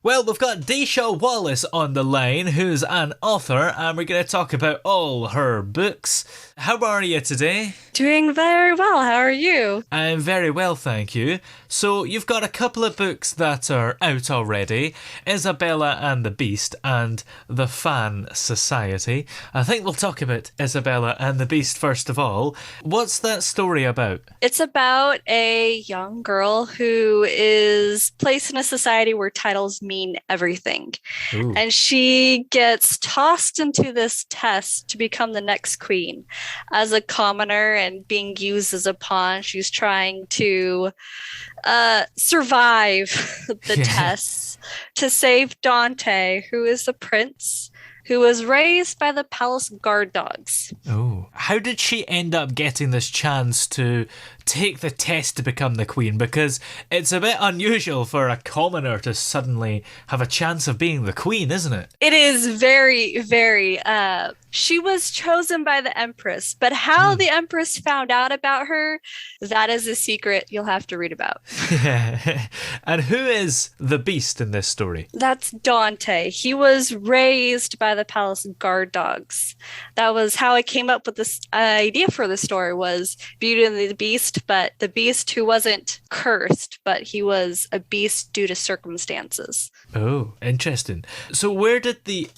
Well, we've got Dasha Wallace on the line, who's an author, and we're going to talk about all her books. How are you today? Doing very well. How are you? I'm very well, thank you. So, you've got a couple of books that are out already, Isabella and the Beast and The Fan Society. I think we'll talk about Isabella and the Beast first of all. What's that story about? It's about a young girl who is placed in a society where titles mean everything. Ooh. And she gets tossed into this test to become the next queen. As a commoner and being used as a pawn, she's trying to survive the Yeah. tests to save Dante, who is a prince who was raised by the palace guard dogs. Oh. How did she end up getting this chance to take the test to become the queen? Because it's a bit unusual for a commoner to suddenly have a chance of being the queen, isn't it? It is very, very. She was chosen by the Empress, but how Hmm. the Empress found out about her, that is a secret you'll have to read about. Yeah. And who is the beast in this story? That's Dante. He was raised by the palace guard dogs. That was how I came up with this idea for the story was Beauty and the Beast, but the beast who wasn't cursed, but he was a beast due to circumstances. Oh, interesting. So where did the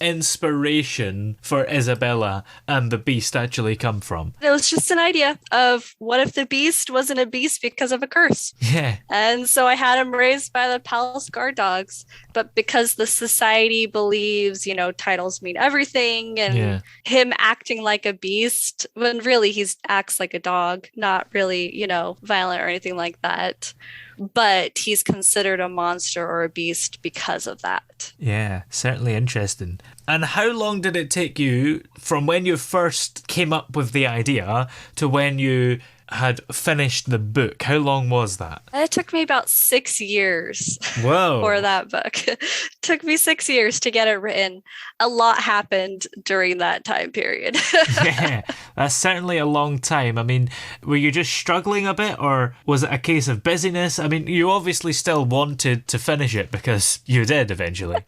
inspiration for Isabella and the beast actually come from? It was just an idea of what if the beast wasn't a beast because of a curse? Yeah. And so I had him raised by the palace guard dogs. But because the society believes, titles mean everything and Yeah. him acting like a beast, when really he acts like a dog, not really, violent or anything like that. But he's considered a monster or a beast because of that. Yeah, certainly interesting. And how long did it take you from when you first came up with the idea to when you had finished the book? How long was that? It took me about 6 years for Whoa. that book. It took me 6 years to get it written. A lot happened during that time period. Yeah, that's certainly a long time. I mean, were you just struggling a bit, or was it a case of busyness? I mean, you obviously still wanted to finish it because you did eventually.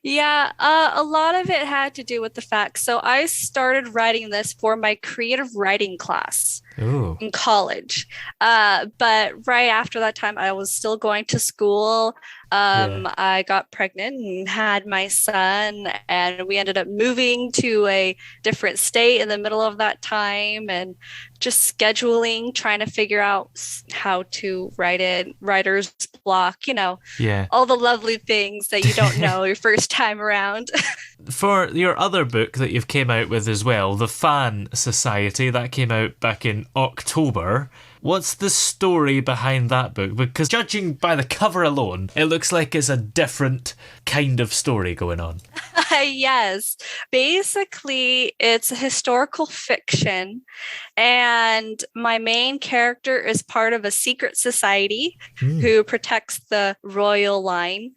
Yeah, a lot of it had to do with the fact. So I started writing this for my creative writing class Oh, in college. But right after that time, I was still going to school. yeah. I got pregnant and had my son, and we ended up moving to a different state in the middle of that time and just scheduling, trying to figure out how to write it, writer's block, Yeah. all the lovely things that you don't know your first time around. For your other book that you've came out with as well, The Fan Society, that came out back in October. What's the story behind that book? Because judging by the cover alone, it looks like it's a different kind of story going on. Yes. Basically, it's a historical fiction, and my main character is part of a secret society Hmm. who protects the royal line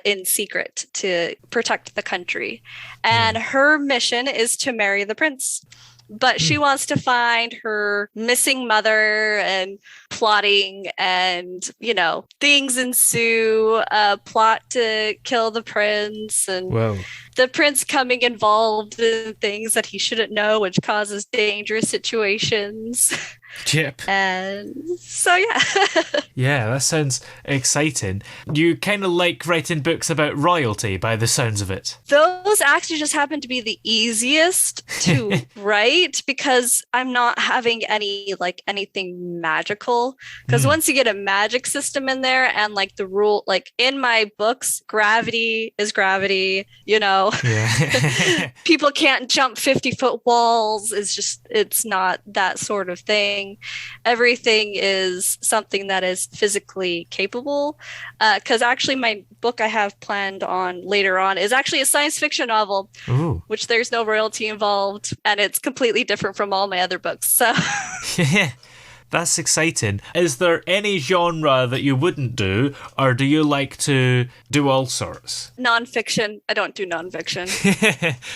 in secret to protect the country. Yeah. And her mission is to marry the prince. But Hmm. she wants to find her missing mother and plotting and things ensue, a plot to kill the prince and Whoa. the prince coming involved in things that he shouldn't know, which causes dangerous situations. Chip. And so, yeah. Yeah, that sounds exciting. You kind of like writing books about royalty by the sounds of it. Those actually just happen to be the easiest to write because I'm not having anything magical. Because Hmm. once you get a magic system in there and like the rule, like in my books, gravity is gravity, Yeah. people can't jump 50-foot walls. It's not that sort of thing. Everything is something that is physically capable. Because actually, my book I have planned on later on is actually a science fiction novel, Ooh. which there's no royalty involved, and it's completely different from all my other books. So, Yeah. That's exciting. Is there any genre that you wouldn't do, or do you like to do all sorts? Nonfiction. I don't do nonfiction.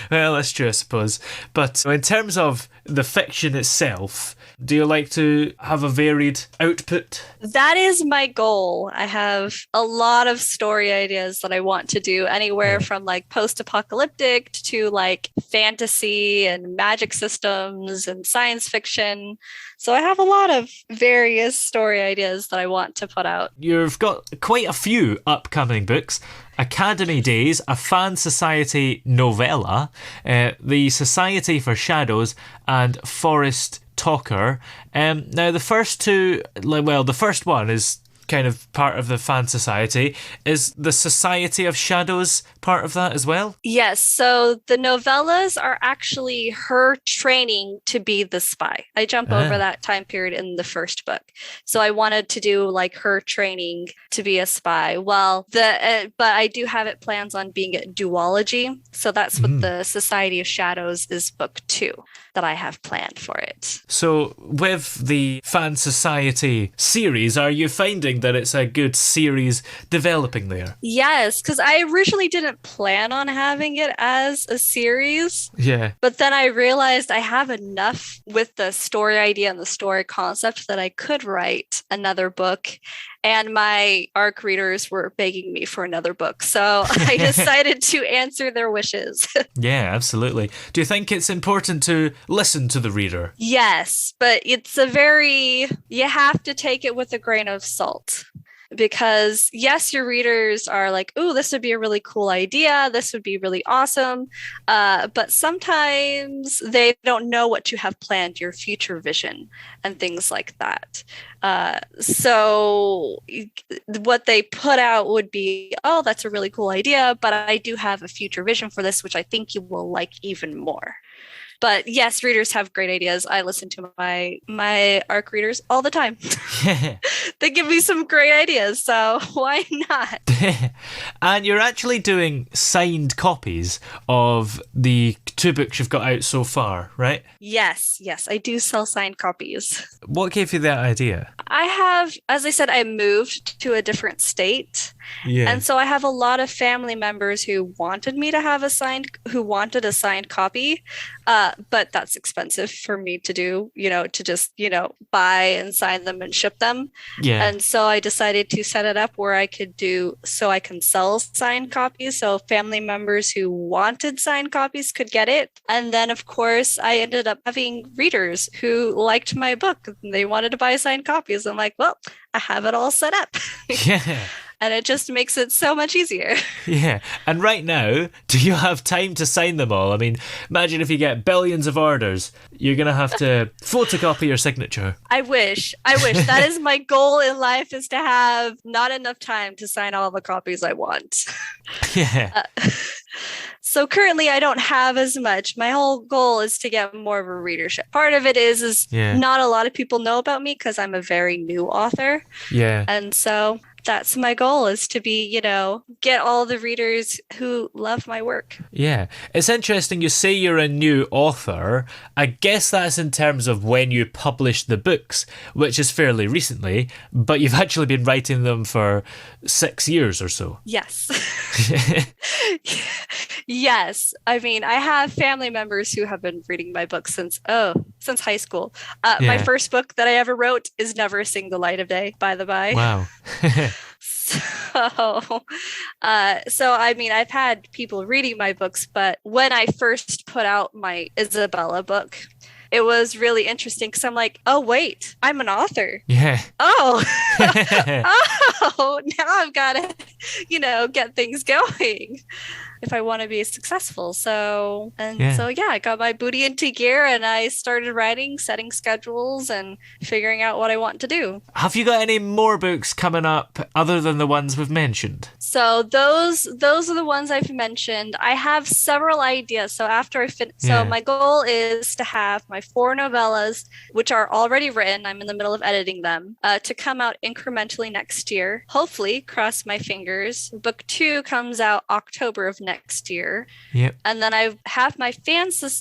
Well, that's true, I suppose. But in terms of the fiction itself, do you like to have a varied output? That is my goal. I have a lot of story ideas that I want to do, anywhere from like post-apocalyptic to like fantasy and magic systems and science fiction. So I have a lot of various story ideas that I want to put out. You've got quite a few upcoming books. Academy Days, a fan society novella, the Society for Shadows, and Forest Talker. Now, the first two, well, the first one is kind of part of the fan society. Is the Society of Shadows part of that as well? Yes, so the novellas are actually her training to be the spy. I jump over that time period in the first book. So I wanted to do like her training to be a spy. Well, but I do have it plans on being a duology. So that's what the Society of Shadows is book 2 that I have planned for it. So with the fan society series, are you finding that it's a good series developing there? Yes, because I originally didn't plan on having it as a series. Yeah. But then I realized I have enough with the story idea and the story concept that I could write another book. And my ARC readers were begging me for another book. So I decided to answer their wishes. Yeah, absolutely. Do you think it's important to listen to the reader? Yes, but you have to take it with a grain of salt. Because yes, your readers are like, "Ooh, this would be a really cool idea. This would be really awesome." But sometimes they don't know what you have planned, your future vision, and things like that. So what they put out would be, "Oh, that's a really cool idea, but I do have a future vision for this, which I think you will like even more." But yes, readers have great ideas. I listen to my ARC readers all the time. They give me some great ideas, so why not? And you're actually doing signed copies of the 2 books you've got out so far, right? Yes, I do sell signed copies. What gave you that idea? I have, as I said, I moved to a different state. Yeah. And so I have a lot of family members who wanted a signed copy. But that's expensive for me to do, to just, buy and sign them and ship them. Yeah. And so I decided to set it up where I can sell signed copies. So family members who wanted signed copies could get it. And then, of course, I ended up having readers who liked my book. They wanted to buy signed copies. I'm like, well, I have it all set up. Yeah. And it just makes it so much easier. Yeah. And right now, do you have time to sign them all? I mean, imagine if you get billions of orders, you're going to have to photocopy your signature. I wish. That is my goal in life, is to have not enough time to sign all the copies I want. Yeah. So currently I don't have as much. My whole goal is to get more of a readership. Part of it is not a lot of people know about me because I'm a very new author. Yeah. And so that's my goal, is to be, get all the readers who love my work. Yeah. It's interesting you say you're a new author. I guess that's in terms of when you published the books, which is fairly recently, but you've actually been writing them for 6 years or so. Yes. Yes. I mean, I have family members who have been reading my books since high school. My first book that I ever wrote is never seeing the light of day, by the by. Wow. So I mean, I've had people reading my books, but when I first put out my Isabella book, it was really interesting because I'm like, oh, wait, I'm an author. Yeah. Oh, now I've got to, get things going if I want to be successful. So I got my booty into gear and I started writing, setting schedules and figuring out what I want to do. Have you got any more books coming up other than the ones we've mentioned? So those are the ones I've mentioned. I have several ideas. So after my goal is to have my my 4 novellas, which are already written. I'm in the middle of editing them, to come out incrementally next year. Hopefully, cross my fingers. Book 2 comes out October of next year. Yep. And then I have my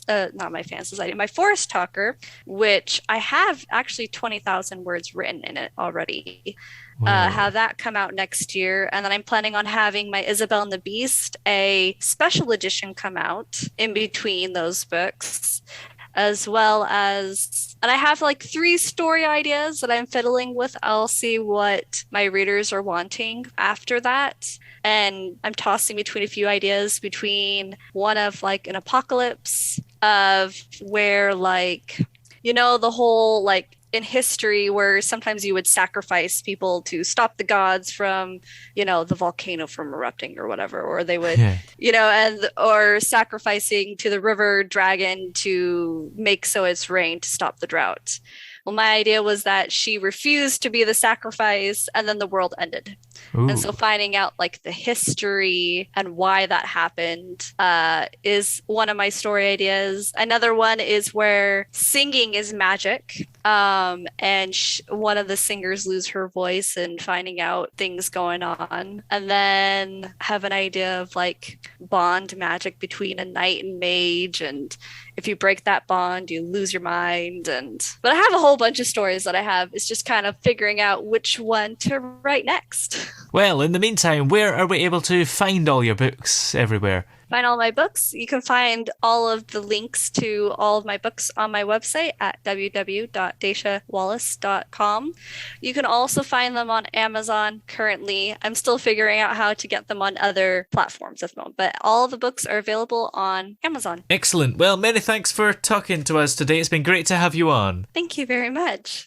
not my fan society, my Forest Talker, which I have actually 20,000 words written in it already. Have that come out next year. And then I'm planning on having my Isabel and the Beast, a special edition, come out in between those books, as well as, and I have like 3 story ideas that I'm fiddling with. I'll see what my readers are wanting after that. And I'm tossing between a few ideas, between one of like an apocalypse, of where, like, the whole, like, in history where sometimes you would sacrifice people to stop the gods from, the volcano from erupting or whatever, or they would, or sacrificing to the river dragon to make so it's rain to stop the drought. Well, my idea was that she refused to be the sacrifice, and then the world ended. Ooh. And so finding out like the history and why that happened is one of my story ideas. Another one is where singing is magic. And one of the singers lose her voice and finding out things going on. And then have an idea of like bond magic between a knight and mage, and if you break that bond, you lose your mind. But I have a whole bunch of stories that I have. It's just kind of figuring out which one to write next. Well, in the meantime, where are we able to find all your books everywhere? Find all my books. You can find all of the links to all of my books on my website at www.dashawallace.com. You can also find them on Amazon currently. I'm still figuring out how to get them on other platforms at the moment, but all the books are available on Amazon. Excellent. Well, many thanks for talking to us today. It's been great to have you on. Thank you very much.